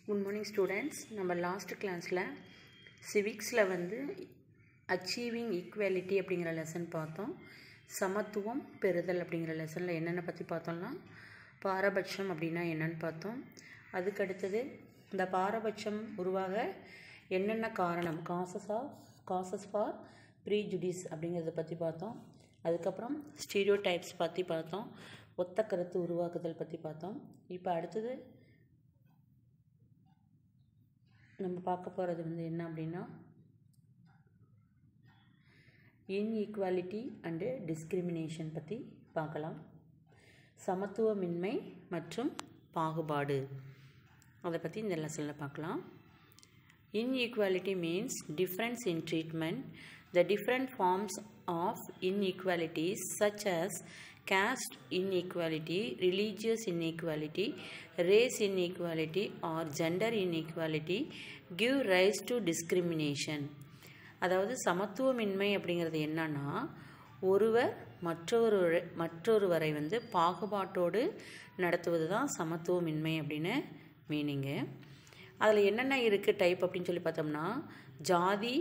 Good morning students. நம்ம last கிளாஸில் சிவிக்ஸில் achieving equality அப்படிங்கிற லெசன் பார்த்தோம். சமத்துவம் பெறுதல் அப்படிங்கிற லெசனில் என்னென்ன பற்றி பார்த்தோம்னா, பாரபட்சம் அப்படின்னா என்னென்னு பார்த்தோம். அதுக்கடுத்தது இந்த பாரபட்சம் உருவாக என்னென்ன காரணம், காசஸ் ஃபார் ப்ரீஜுடிஸ் அப்படிங்கிறத பற்றி பார்த்தோம். அதுக்கப்புறம் ஸ்டீரியோ டைப்ஸ் பற்றி பார்த்தோம். ஒத்த கருத்து உருவாக்குதல் பற்றி பார்த்தோம். இப்போ அடுத்தது நம்ம பார்க்க போகிறது என்ன அப்படின்னா, இன்ஈக்குவாலிட்டி அண்டு டிஸ்கிரிமினேஷன் பற்றி பார்க்கலாம். சமத்துவமின்மை மற்றும் பாகுபாடு அதை பற்றி இந்த லெசனில் பார்க்கலாம். Inequality means difference in treatment. The different forms of inequalities such as caste inequality, religious inequality, race inequality or gender inequality give rise to discrimination. அதாவது சமத்துவமின்மை அப்படிங்கிறது என்னன்னா, ஒருவர் மற்றொருவரை பாகுபாட்டோடு நடத்துவது தான் சமத்துவமின்மை அப்படின்னு மீனிங்கு. அதில் என்னென்ன இருக்குது டைப் அப்படின்னு சொல்லி பார்த்தோம்னா, ஜாதி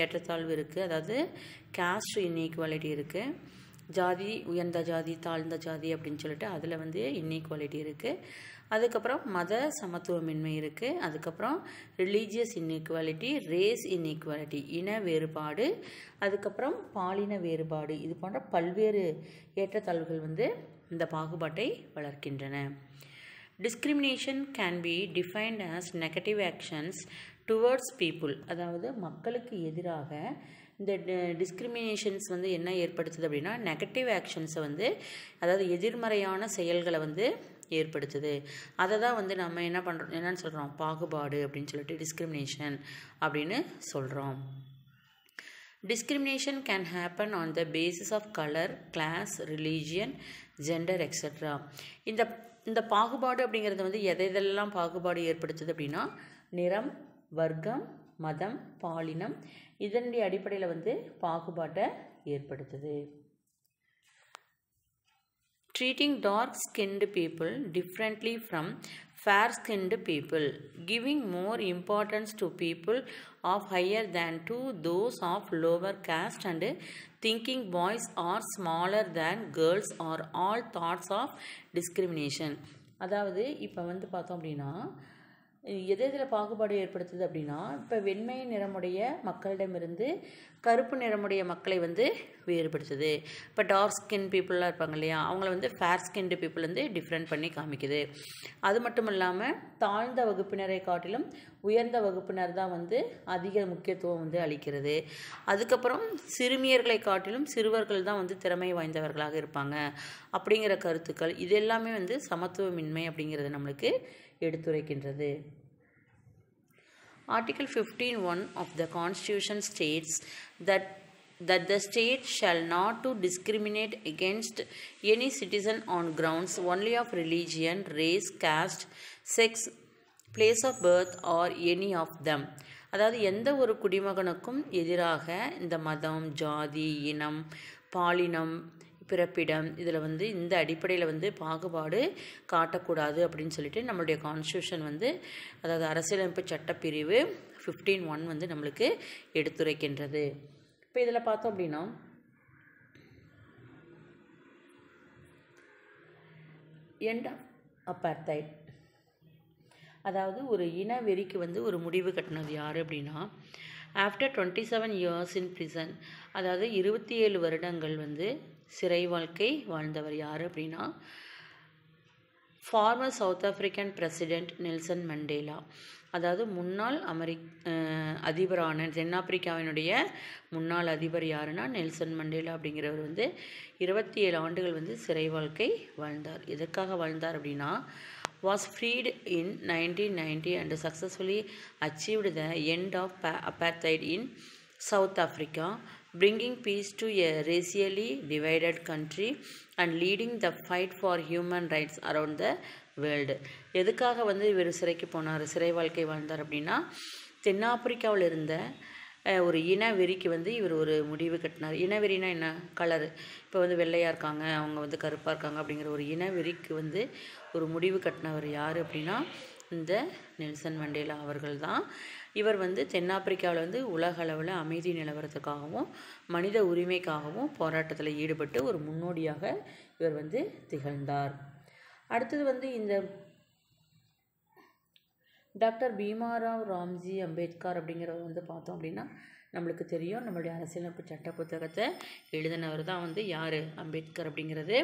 ஏற்றத்தாழ்வு இருக்குது, அதாவது காஸ்ட் இன்ஈக்குவாலிட்டி இருக்குது. ஜாதி, உயர்ந்த ஜாதி, தாழ்ந்த ஜாதி அப்படின்னு சொல்லிட்டு அதில் இன்ஈக்குவாலிட்டி இருக்குது. அதுக்கப்புறம் மத சமத்துவமின்மை இருக்குது. அதுக்கப்புறம் ரிலீஜியஸ் இன்ஈக்குவாலிட்டி, ரேஸ் இன்ஈக்குவாலிட்டி, இன வேறுபாடு, அதுக்கப்புறம் பாலின வேறுபாடு. இது போன்ற பல்வேறு ஏற்றத்தாழ்வுகள் இந்த பாகுபாட்டை வளர்க்கின்றன. Discrimination can be defined as negative actions towards people. அதாவது மக்களுக்கு எதிராக இந்த டிஸ்கிரிமினேஷன்ஸ் என்ன ஏற்படுத்துது அப்படின்னா, நெகட்டிவ் ஆக்ஷன்ஸை அதாவது எதிர்மறையான செயல்களை ஏற்படுத்துது. அதை தான் நம்ம என்னன்னு சொல்கிறோம், பாகுபாடு அப்படின்னு சொல்லிட்டு டிஸ்கிரிமினேஷன் அப்படின்னு சொல்கிறோம். Discrimination can happen on the basis of color, class, religion, gender, etc. இந்த பாகுபாடு அப்படிங்கிறது எதெல்லாம் பாகுபாடு ஏற்படுத்துது அப்படின்னா, நிறம், வர்க்கம், மதம், பாலினம், இதனுடைய அடிப்படையில் பாகுபாட்டை ஏற்படுத்துது. Treating dark-skinned people differently from fair-skinned people, giving more importance to people of higher than to those of lower caste, and thinking boys are smaller than girls are all thoughts of discrimination. அதாவது இப்போ பார்த்தோம் அப்படின்னா, எதில் பாகுபாடு ஏற்படுத்துது அப்படின்னா, இப்போ வெண்மை நிறமுடைய மக்களிடமிருந்து கருப்பு நிறமுடைய மக்களை வேறுபடுத்துது. இப்போ டார்க் ஸ்கின் பீப்புளாக இருப்பாங்க இல்லையா, அவங்கள ஃபேர் ஸ்கின்டு பீப்புள் டிஃப்ரெண்ட் பண்ணி காமிக்குது. அது மட்டும் இல்லாமல் தாழ்ந்த வகுப்பினரை காட்டிலும் உயர்ந்த வகுப்பினர் தான் அதிக முக்கியத்துவம் அளிக்கிறது. அதுக்கப்புறம் சிறுமியர்களை காட்டிலும் சிறுவர்கள் தான் திறமை வாய்ந்தவர்களாக இருப்பாங்க அப்படிங்கிற கருத்துக்கள், இது எல்லாமே சமத்துவமின்மை அப்படிங்கிறது நம்மளுக்கு எடுத்துரைக்கின்றது. Article 15(1) of the Constitution states that the state shall not to discriminate against any citizen on grounds only of religion, race, caste, sex, place of birth or any of them. அதாவது எந்த ஒரு குடிமகனுக்கும் எதிராக இந்த மதம், ஜாதி, இனம், பாலினம், பிறப்பிடம் இதில் இந்த அடிப்படையில் பாகுபாடு காட்டக்கூடாது அப்படின்னு சொல்லிட்டு நம்மளுடைய கான்ஸ்டியூஷன் அதாவது அரசியலமைப்பு சட்டப்பிரிவு 15(1) நம்மளுக்கு எடுத்துரைக்கின்றது. இப்போ இதில் பார்த்தோம் அப்படின்னா, எண்ட் ஆஃப் அப்பார்த்தைட், அதாவது ஒரு இன வெறிக்கு ஒரு முடிவு கட்டினது யார் அப்படின்னா, ஆஃப்டர் 27 years in prison, அதாவது 27 வருடங்கள் சிறை வாழ்க்கை வாழ்ந்தவர் யார் அப்படின்னா, former South African president Nelson Mandela. அதாவது முன்னாள் அதிபரான தென்னாப்பிரிக்காவினுடைய முன்னாள் அதிபர் யாருன்னா நெல்சன் மண்டேலா அப்படிங்கிறவர் 27 ஆண்டுகள் சிறை வாழ்க்கை வாழ்ந்தார். எதற்காக வாழ்ந்தார் அப்படின்னா, was freed in 1990 and successfully achieved the end of apartheid in South Africa, bringing peace to a racially divided country and leading the fight for human rights around the world. எதுக்காக இவர் சிறைக்கு போனார், சிறை வாழ்க்கை வாழ்ந்தார் அப்படின்னா, தென்னாப்பிரிக்காவில் இருந்த ஒரு இன வெறிக்கு இவர் ஒரு முடிவு கட்டினார். இனவெறினா என்ன, கலரு, இப்போ வெள்ளையாக இருக்காங்க, அவங்க கருப்பாக இருக்காங்க அப்படிங்கிற ஒரு இனவெறிக்கு ஒரு முடிவு கட்டினவர் யார் அப்படின்னா இந்த நெல்சன் மண்டேலா அவர்கள் தான். இவர் வந்து தென்னாப்பிரிக்காவில் வந்து உலக அளவில் அமைதி நிலவரத்துக்காகவும் மனித உரிமைக்காகவும் போராட்டத்தில் ஈடுபட்டு ஒரு முன்னோடியாக இவர் வந்து திகழ்ந்தார். அடுத்தது வந்து இந்த டாக்டர் பீமாராவ் ராம்ஜி அம்பேத்கர் அப்படிங்கிறவர் வந்து பார்த்தோம் அப்படின்னா நம்மளுக்கு தெரியும், நம்மளுடைய அரசியலமைப்பு சட்ட புத்தகத்தை எழுதினவர் தான் வந்து யார், அம்பேத்கர் அப்படிங்கிறது.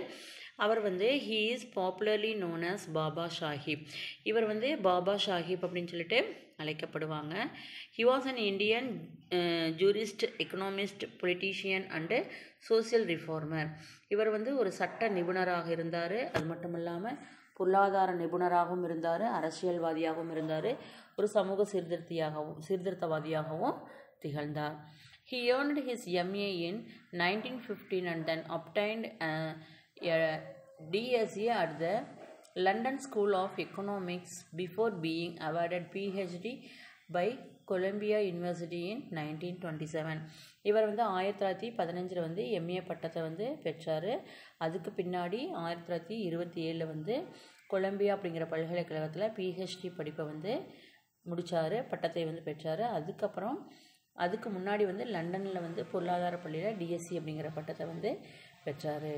அவர் வந்து he is popularly known as Baba Sahib. இவர் வந்து பாபா சாஹிப் அப்படின்னு சொல்லிட்டு அழைக்கப்படுவாங்க. He was an Indian jurist, economist, politician and social reformer. இவர் வந்து ஒரு சட்ட நிபுணராக இருந்தார். அது மட்டும் இல்லாமல் பொருளாதார நிபுணராகவும் இருந்தார், அரசியல்வாதியாகவும் இருந்தார், ஒரு சமூக சீர்திருத்தவாதியாகவும் திகழ்ந்தார். He earned his MA in 1915 and then obtained a DSc at the London School of Economics before being awarded PhD by Columbia University in 1927. இவர் வந்து 1915 வந்து MA பட்டத்தை வந்து பெற்றார். அதுக்கு பின்னாடி 1927 வந்து கொலம்பியா அப்படிங்கிற பல்கலைக்கழகத்தில் PhD படிப்பை வந்து முடித்தார், பட்டத்தை வந்து பெற்றார். அதுக்கு முன்னாடி வந்து லண்டனில் வந்து பொருளாதார பள்ளியில் DSc அப்படிங்கிற பட்டத்தை வந்து பெற்றார்.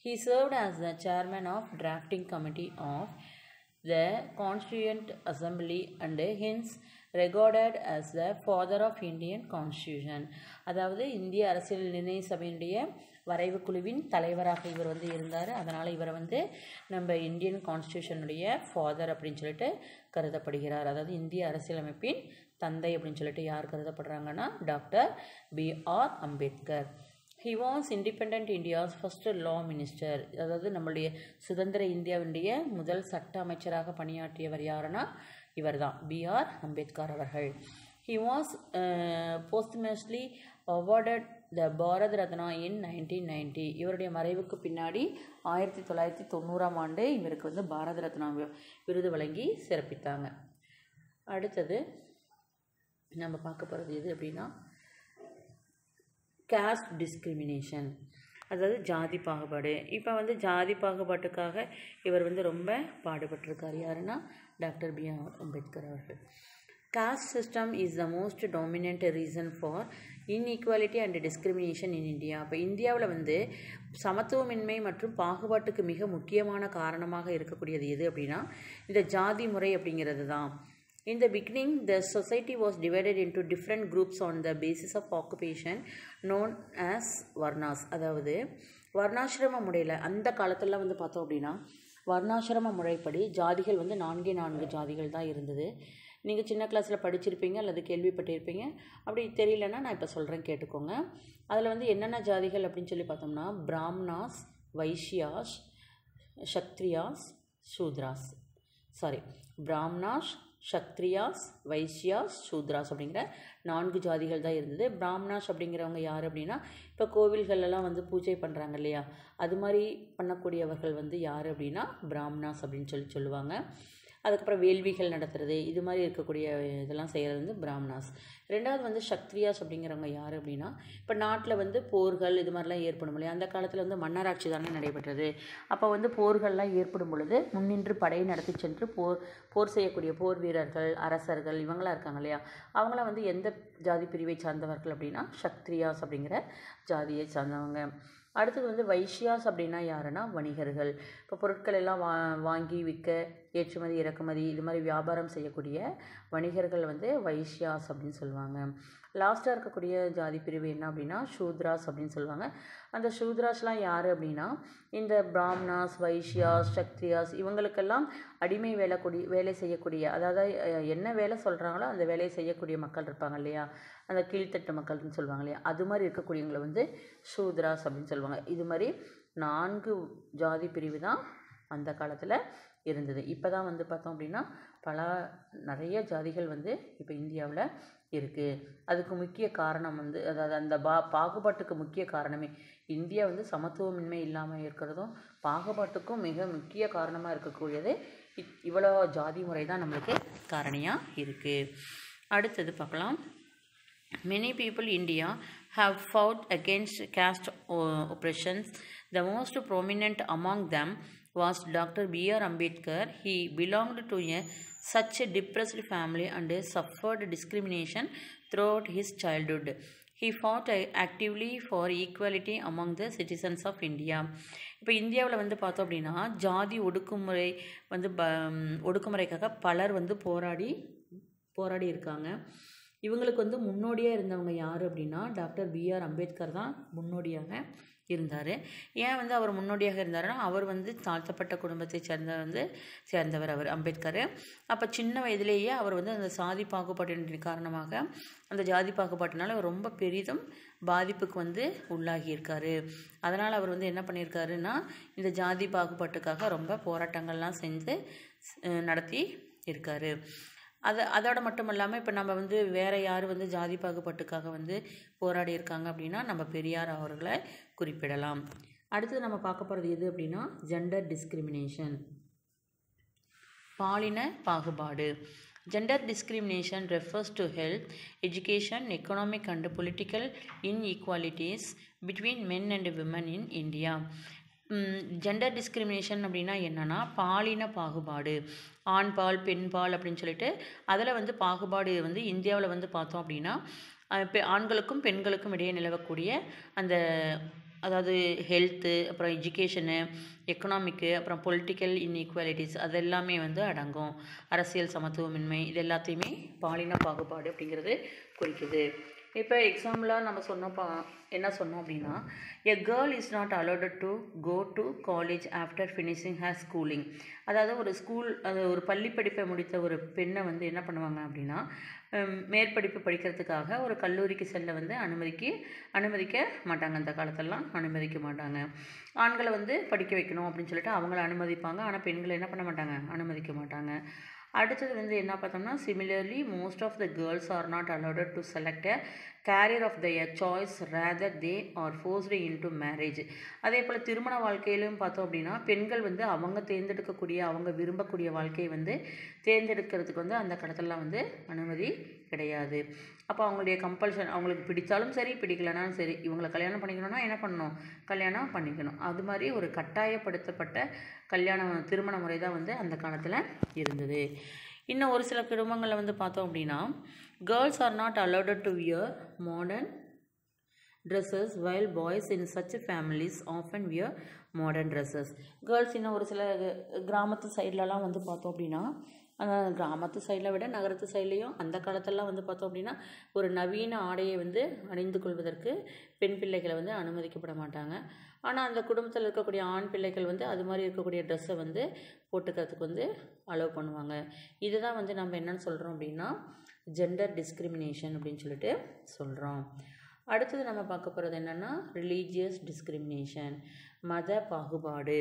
He served as the chairman of drafting committee of the Constituent Assembly and hence regarded as the father of Indian Constitution. அதாவது இந்திய அரசியல் நிர்ணய சபையினுடைய வரைவு குழுவின் தலைவராக இவர் வந்து இருந்தார். அதனால் இவரை வந்து நம்ம இந்தியன் கான்ஸ்டியூஷனுடைய ஃபாதர் அப்படின்னு சொல்லிட்டு கருதப்படுகிறார். அதாவது இந்திய அரசியலமைப்பின் தந்தை அப்படின்னு சொல்லிட்டு யார் கருதப்படுறாங்கன்னா doctor B.R. Ambedkar. He was independent India's first law minister. அதாவது நம்மளுடைய சுதந்திர இந்தியாவுடைய முதல் சட்ட அமைச்சராக பணியாற்றியவர் யாருன்னா இவர் தான், B.R. அம்பேத்கர் அவர்கள். He was posthumously awarded the Bharat Ratna in 1990. இவருடைய மறைவுக்கு பின்னாடி 1990ஆம் ஆண்டு இவருக்கு வந்து பாரத ரத்னா விருது வழங்கி சிறப்பித்தாங்க. அடுத்தது நம்ம பார்க்க போகிறது எது அப்படின்னா காஸ்ட் டிஸ்கிரிமினேஷன், அதாவது ஜாதி பாகுபாடு. இப்போ வந்து ஜாதி பாகுபாட்டுக்காக இவர் வந்து ரொம்ப பாடுபட்டிருக்கார். யாருன்னா டாக்டர் B.R. அம்பேத்கர் அவர்கள். Caste system is the most dominant reason for inequality and discrimination in India. இப்போ இந்தியாவில் வந்து சமத்துவமின்மை மற்றும் பாகுபாட்டுக்கு மிக முக்கியமான காரணமாக இருக்கக்கூடியது எது அப்படின்னா இந்த ஜாதி முறை அப்படிங்கிறது தான். In the beginning, the society was divided into different groups on the basis of occupation known as Varnas. அதாவது வர்ணாசிரம முறையில் அந்த காலத்தில் வந்து பார்த்தோம் அப்படின்னா வர்ணாசிரம முறைப்படி ஜாதிகள் வந்து 4 ஜாதிகள் தான் இருந்தது. நீங்கள் சின்ன கிளாஸில் படிச்சிருப்பீங்க அல்லது கேள்விப்பட்டிருப்பீங்க. அப்படி தெரியலன்னா நான் இப்போ சொல்கிறேன், கேட்டுக்கோங்க. அதில் வந்து என்னென்ன ஜாதிகள் அப்படின்னு சொல்லி பார்த்தோம்னா பிராமணாஸ், வைஷ்யாஸ், சத்ரியாஸ், சூத்ராஸ். பிராமணாஸ், சத்ரியாஸ், வைஷ்யாஸ், சூத்ராஸ் அப்படிங்கிற 4 ஜாதிகள் தான் இருந்தது. பிராமணாஸ் அப்படிங்கிறவங்க யார் அப்படின்னா இப்போ கோவில்களெல்லாம் வந்து பூஜை பண்ணுறாங்க இல்லையா, அது மாதிரி பண்ணக்கூடியவர்கள் வந்து யார் அப்படின்னா பிராமணாஸ் அப்படின்னு சொல்லுவாங்க. அதுக்கப்புறம் வேள்விகள் நடத்துறது, இது மாதிரி இருக்கக்கூடிய இதெல்லாம் செய்கிறது வந்து பிராமணாஸ். ரெண்டாவது வந்து சத்ரியாஸ் அப்படிங்கிறவங்க யார் அப்படின்னா இப்போ நாட்டில் வந்து போர்கள் இது மாதிரிலாம் ஏற்படும் இல்லையா, அந்த காலத்தில் வந்து மன்னராட்சி தானே நடைபெற்றது. அப்போ வந்து போர்கள்லாம் ஏற்படும் பொழுது முன்னின்று படையை நடத்தி சென்று போர் செய்யக்கூடிய போர் வீரர்கள், அரசர்கள் இவங்களாம் இருக்காங்க இல்லையா, அவங்களாம் வந்து எந்த ஜாதி பிரிவை சார்ந்தவர்கள் அப்படின்னா சத்ரியாஸ் அப்படிங்கிற ஜாதியை சார்ந்தவங்க. அடுத்தது வந்து வைஷ்யாஸ் அப்படின்னா யாருன்னா வணிகர்கள். இப்போ பொருட்கள் எல்லாம் வாங்கி விற்க, ஏற்றுமதி இறக்குமதி இது மாதிரி வியாபாரம் செய்யக்கூடிய வணிகர்கள் வந்து வைஷ்யாஸ் அப்படின்னு சொல்லுவாங்க. லாஸ்ட்டாக இருக்கக்கூடிய ஜாதி பிரிவு என்ன அப்படின்னா சூத்ராஸ் அப்படின்னு சொல்லுவாங்க. அந்த சூத்ராஸ்லாம் யார் அப்படின்னா இந்த பிராமணாஸ், வைஷ்யாஸ், சத்ரியாஸ் இவங்களுக்கெல்லாம் அடிமை வேலை செய்யக்கூடிய, அதாவது என்ன வேலை சொல்கிறாங்களோ அந்த வேலையை செய்யக்கூடிய மக்கள் இருப்பாங்க இல்லையா, அந்த கீழ்த்தட்டு மக்கள்னு சொல்லுவாங்க இல்லையா, அது மாதிரி இருக்கக்கூடியவங்களை வந்து சூத்ராஸ் அப்படின்னு சொல்லுவாங்க. இது மாதிரி 4 ஜாதி பிரிவு தான் அந்த காலத்தில் இருந்தது. இப்போ தான் வந்து பார்த்தோம் அப்படின்னா நிறைய ஜாதிகள் வந்து இப்போ இந்தியாவில் இருக்குது. அதுக்கு முக்கிய காரணம் வந்து அதாவது அந்த பாகுபாட்டுக்கு முக்கிய காரணமே இந்தியா வந்து சமத்துவமின்மை இல்லாமல் இருக்கிறதும் பாகுபாட்டுக்கும் மிக முக்கிய காரணமாக இருக்கக்கூடியது இவ்வளோ ஜாதி முறை தான் நம்மளுக்கு காரணியாக இருக்குது. அடுத்தது பார்க்கலாம். Many people in India have fought against caste oppressions. The most prominent among them was Dr. B.R. Ambedkar. He belonged to such a depressed family and suffered discrimination throughout his childhood. He fought actively for equality among the citizens of India. இப்போ இந்தியாவில் வந்து பார்த்தோம் அப்படின்னா ஜாதி ஒடுக்குமுறைக்காக பலர் வந்து போராடி இருக்காங்க. இவங்களுக்கு வந்து முன்னோடியாக இருந்தவங்க யார் அப்படின்னா டாக்டர் B.R. அம்பேத்கர் தான் முன்னோடியாக இருந்தார். ஏன் வந்து அவர் முன்னோடியாக இருந்தாருன்னா அவர் வந்து தாழ்த்தப்பட்ட குடும்பத்தை சேர்ந்தவர் அவர் அம்பேத்கர். அப்போ சின்ன வயதிலேயே அவர் வந்து அந்த சாதி பாகுபாட்டின் காரணமாக அந்த ஜாதி பாகுபாட்டினால அவர் ரொம்ப பெரிதும் பாதிப்புக்கு வந்து உள்ளாகியிருக்காரு. அதனால் அவர் வந்து என்ன பண்ணியிருக்காருன்னா இந்த ஜாதி பாகுபாட்டுக்காக ரொம்ப போராட்டங்கள்லாம் செஞ்சு நடத்தி இருக்காரு. அதோட மட்டும் இல்லாமல் இப்போ நம்ம வந்து வேறு யார் வந்து ஜாதி பாகுபாட்டுக்காக வந்து போராடி இருக்காங்க அப்படின்னா நம்ம பெரியார் அவர்களை குறிப்பிடலாம். அடுத்தது நம்ம பார்க்க போகிறது எது அப்படின்னா ஜெண்டர் டிஸ்கிரிமினேஷன், பாலின பாகுபாடு. Gender discrimination refers to health, education, economic and political inequalities between men and women in India. Gender discrimination அப்படின்னா என்னென்னா பாலின பாகுபாடு, ஆண் பால் பெண் பால் அப்படின்னு சொல்லிட்டு அதில் வந்து பாகுபாடு வந்து இந்தியாவில் வந்து பார்த்தோம் அப்படின்னா ஆண்களுக்கும் பெண்களுக்கும் இடையே நிலவக்கூடிய அந்த அதாவது ஹெல்த்து, அப்புறம் எஜுகேஷனு, எக்கனாமிக்கு, அப்புறம் பொலிட்டிக்கல் இன்இக்வாலிட்டிஸ் அது எல்லாமே வந்து அடங்கும். அரசியல் சமத்துவமின்மை இது எல்லாத்தையுமே பாலின பாகுபாடு அப்படிங்கிறது குறிக்குது. இப்போ எக்ஸாம்பிளாக நம்ம என்ன சொன்னோம் அப்படின்னா a girl is not allotted to go to college after finishing her schooling. அதாவது ஒரு பள்ளி படிப்பை முடித்த ஒரு பெண்ணை வந்து என்ன பண்ணுவாங்க அப்படின்னா மேற்படிப்பு படிக்கிறதுக்காக ஒரு கல்லூரிக்கு செல்ல வந்து அனுமதிக்க மாட்டாங்க. அந்த காலத்திலலாம் அனுமதிக்க மாட்டாங்க. ஆண்களை வந்து படிக்க வைக்கணும் அப்படின்னு சொல்லிட்டு அவங்கள அனுமதிப்பாங்க. ஆனால் பெண்களை என்ன பண்ண மாட்டாங்க, அனுமதிக்க மாட்டாங்க. அடுத்தது வந்து என்ன பார்த்தோம்னா similarly most of the girls are not allotted to select a career of their choice rather they are forced into marriage. அதே போல் திருமண வாழ்க்கையிலும் பார்த்தோம் அப்படின்னா பெண்கள் வந்து அவங்க விரும்பக்கூடிய வாழ்க்கையை வந்து தேர்ந்தெடுக்கிறதுக்கு வந்து அந்த கடத்தலாம் வந்து அனுமதி கிடையாது. அப்போ அவங்களுடைய கம்பல்ஷன், அவங்களுக்கு பிடித்தாலும் சரி பிடிக்கலனாலும் சரி இவங்களை கல்யாணம் பண்ணிக்கணும்னா என்ன பண்ணணும், கல்யாணம் பண்ணிக்கணும். அது மாதிரி ஒரு கட்டாயப்படுத்தப்பட்ட திருமண முறை தான் வந்து அந்த காலத்தில் இருந்தது. இன்னும் ஒரு சில குடும்பங்களில் வந்து பார்த்தோம் அப்படின்னா girls are not allotted to wear modern dresses while boys in such families often wear modern dresses. Girls இன்னும் ஒரு சில கிராமத்து சைட்லலாம் வந்து பார்த்தோம் அப்படின்னா கிராமத்து சைடில் விட நகரத்து சைட்லேயும் அந்த காலத்திலலாம் வந்து பார்த்தோம் அப்படின்னா ஒரு நவீன ஆடையை வந்து அணிந்து கொள்வதற்கு பெண் பிள்ளைகளை வந்து அனுமதிக்கப்பட மாட்டாங்க. ஆனால் அந்த குடும்பத்தில் இருக்கக்கூடிய ஆண் பிள்ளைகள் வந்து அது மாதிரி இருக்கக்கூடிய ட்ரெஸ்ஸை வந்து போட்டுக்கிறதுக்கு வந்து அலோவ் பண்ணுவாங்க. இதுதான் வந்து நம்ம என்னென்னு சொல்கிறோம் அப்படின்னா ஜெண்டர் டிஸ்கிரிமினேஷன் அப்படின்னு சொல்லிட்டு சொல்கிறோம். அடுத்தது நம்ம பார்க்க போகிறது என்னென்னா ரிலீஜியஸ் டிஸ்கிரிமினேஷன், மத பாகுபாடு.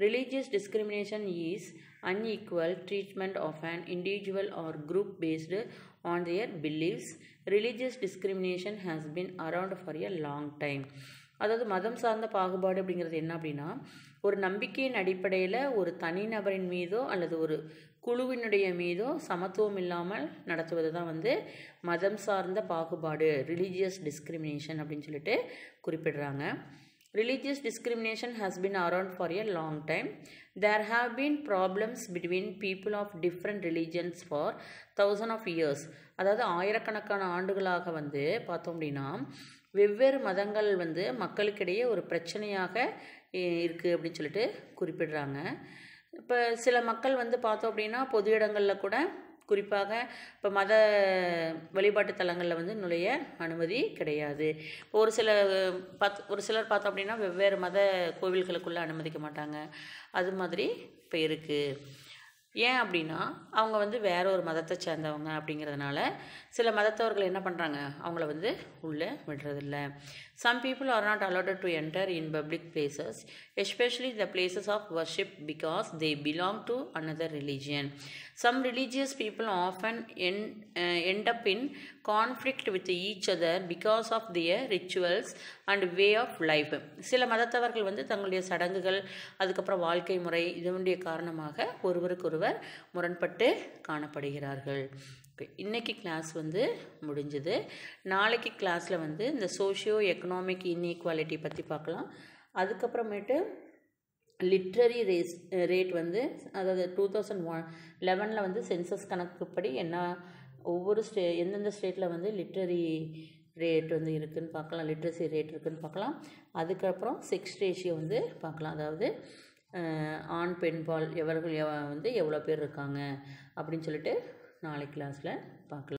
Religious discrimination is unequal treatment of an individual or group based on their beliefs. Religious discrimination has been around for a long time. அதாவது மதம் சார்ந்த பாகுபாடு அப்படிங்கிறது என்ன அப்படின்னா ஒரு நம்பிக்கையின் அடிப்படையில் ஒரு தனிநபரின் மீதோ அல்லது ஒரு குழுவினுடைய மீதோ சமத்துவம் இல்லாமல் நடத்துவது தான் வந்து மதம் சார்ந்த பாகுபாடு, ரிலீஜியஸ் டிஸ்கிரிமினேஷன் அப்படின்னு சொல்லிட்டு குறிப்பிடுறாங்க. Religious discrimination has been around for a long time. There have been problems between people of different religions for thousands of years. அதாவது ஆயிரக்கணக்கான ஆண்டுகளாக வந்து பார்த்தோம் அப்படின்னா வெவ்வேறு மதங்கள் வந்து மக்களுக்கிடையே ஒரு பிரச்சனையாக இருக்குது அப்படின்னு சொல்லிட்டு குறிப்பிடுறாங்க. இப்போ சில மக்கள் வந்து பார்த்தோம் அப்படின்னா பொது இடங்களில் கூட குறிப்பாக இப்போ மத வழிபாட்டு தலங்களில் வந்து நுழைய அனுமதி கிடையாது. இப்போ ஒரு சிலர் பார்த்தோம் அப்படின்னா வெவ்வேறு மத கோவில்களுக்குள்ளே அனுமதிக்க மாட்டாங்க. அது மாதிரி இப்போ இருக்குது. ஏன் அப்படின்னா அவங்க வந்து வேற ஒரு மதத்தை சேர்ந்தவங்க அப்படிங்கிறதுனால சில மதத்தவர்கள் என்ன பண்ணுறாங்க, அவங்கள வந்து உள்ளே விடுறதில்ல. Some people are not allowed to enter in public places, especially the places of worship, because they belong to another religion. Some religious people often end up in conflict with each other because of their rituals and way of life. சில மதத்தவர்கள் வந்து தங்களுடைய சடங்குகள் அதுக்கப்புறம் வாழ்க்கை முறை இதனுடைய காரணமாக ஒருவருக்கொருவர் முரண்பட்டு காணப்படுகிறார்கள். இன்றைக்கி கிளாஸ் வந்து முடிஞ்சுது. நாளைக்கு கிளாஸில் வந்து இந்த சோஷியோ எக்கனாமிக் இன்இக்வாலிட்டி பற்றி பார்க்கலாம். அதுக்கப்புறமேட்டு லிட்ரரி ரேட் வந்து அதாவது 2011 வந்து சென்சஸ் கணக்குப்படி என்ன ஒவ்வொரு எந்தெந்த ஸ்டேட்டில் வந்து லிட்ரரி ரேட் வந்து இருக்குதுன்னு பார்க்கலாம், லிட்ரஸி ரேட் இருக்குதுன்னு பார்க்கலாம். அதுக்கப்புறம் செக்ஸ் ரேஷியோ வந்து பார்க்கலாம், அதாவது ஆண் பெண்பால் எவர்கள் வந்து எவ்வளோ பேர் இருக்காங்க அப்படின்னு சொல்லிட்டு நாளைக்கு கிளாஸில் பார்க்கலாம்.